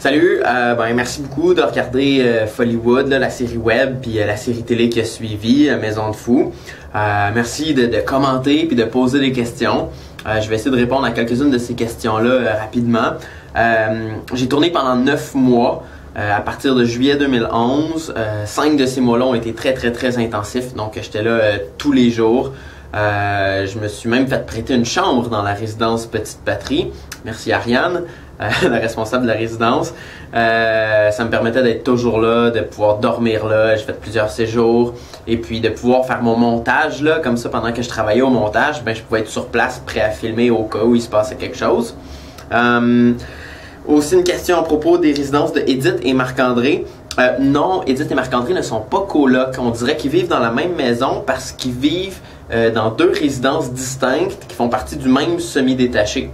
Salut, merci beaucoup de regarder Follywood, la série web, puis la série télé qui a suivi, Maison de fou. Merci de commenter puis de poser des questions. Je vais essayer de répondre à quelques-unes de ces questions-là rapidement. J'ai tourné pendant 9 mois. À partir de juillet 2011, 5 de ces mois-là ont été très intensifs, donc j'étais là tous les jours. Je me suis même fait prêter une chambre dans la résidence Petite Patrie. Merci Ariane, la responsable de la résidence. Ça me permettait d'être toujours là, de pouvoir dormir là. J'ai fait plusieurs séjours et puis de pouvoir faire mon montage là, comme ça pendant que je travaillais au montage, je pouvais être sur place prêt à filmer au cas où il se passait quelque chose. Aussi une question à propos des résidences de Edith et Marc-André. Non, Edith et Marc-André ne sont pas colocs. On dirait qu'ils vivent dans la même maison parce qu'ils vivent dans 2 résidences distinctes qui font partie du même semi-détaché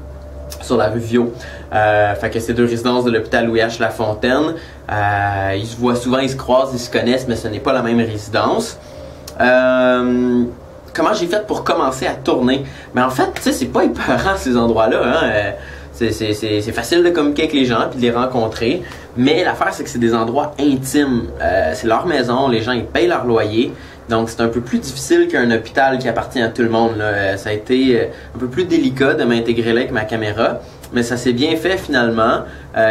sur la rue Viau. Fait que c'est 2 résidences de l'hôpital Louis H. Lafontaine. Ils se voient souvent, ils se croisent, ils se connaissent, mais ce n'est pas la même résidence. Comment j'ai fait pour commencer à tourner? Mais en fait, tu sais, c'est pas épeurant ces endroits-là, hein? C'est facile de communiquer avec les gens puis de les rencontrer, mais l'affaire c'est que c'est des endroits intimes. C'est leur maison, les gens ils payent leur loyer, donc c'est un peu plus difficile qu'un hôpital qui appartient à tout le monde, là. Ça a été un peu plus délicat de m'intégrer là avec ma caméra, mais ça s'est bien fait finalement.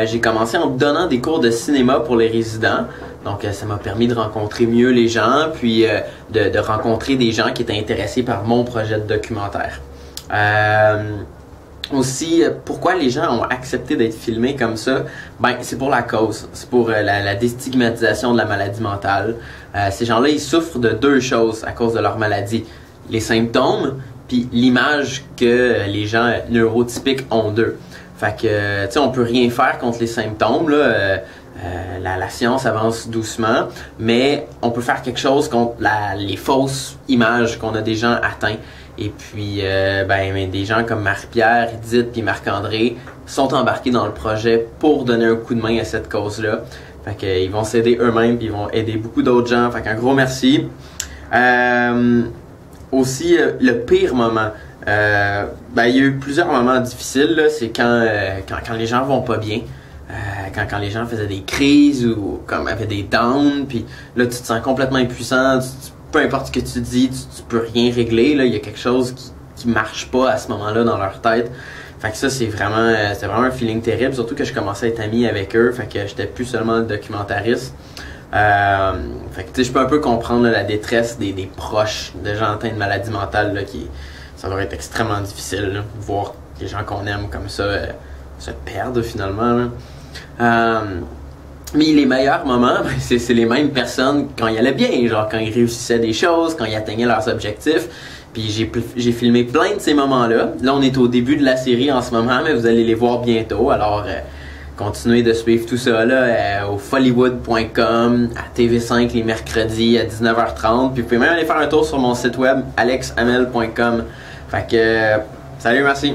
J'ai commencé en donnant des cours de cinéma pour les résidents, donc ça m'a permis de rencontrer mieux les gens, puis de rencontrer des gens qui étaient intéressés par mon projet de documentaire. Aussi, pourquoi les gens ont accepté d'être filmés comme ça? C'est pour la cause. C'est pour la déstigmatisation de la maladie mentale. Ces gens-là, ils souffrent de 2 choses à cause de leur maladie. Les symptômes, puis l'image que les gens neurotypiques ont d'eux. Fait que, tu sais, on peut rien faire contre les symptômes, là. La science avance doucement, mais on peut faire quelque chose contre les fausses images qu'on a des gens atteints. Et puis, des gens comme Marie-Pierre, Edith puis Marc-André sont embarqués dans le projet pour donner un coup de main à cette cause-là. Fait qu'ils vont s'aider eux-mêmes puis ils vont aider beaucoup d'autres gens. Fait qu'un gros merci. Aussi, le pire moment. Il y a eu plusieurs moments difficiles, là. C'est quand les gens vont pas bien. Quand les gens faisaient des crises ou comme avaient des downs, puis là tu te sens complètement impuissant, peu importe ce que tu dis, tu peux rien régler, là, il y a quelque chose qui marche pas à ce moment-là dans leur tête. Fait que ça c'est vraiment un feeling terrible, surtout que je commençais à être ami avec eux, fait que j'étais plus seulement le documentariste. Fait que tu sais, je peux un peu comprendre là, la détresse des proches de gens atteints de maladie mentale, là, ça doit être extrêmement difficile, là, de voir les gens qu'on aime comme ça se perdre finalement, là. Mais les meilleurs moments, c'est les mêmes personnes quand ils allaient bien, genre quand ils réussissaient des choses, quand ils atteignaient leurs objectifs. Puis j'ai filmé plein de ces moments-là. Là, on est au début de la série en ce moment, mais vous allez les voir bientôt. Alors, continuez de suivre tout ça là au follywood.com, à TV5 les mercredis à 19h30. Puis vous pouvez même aller faire un tour sur mon site web alexhamel.com. Fait que, salut, merci!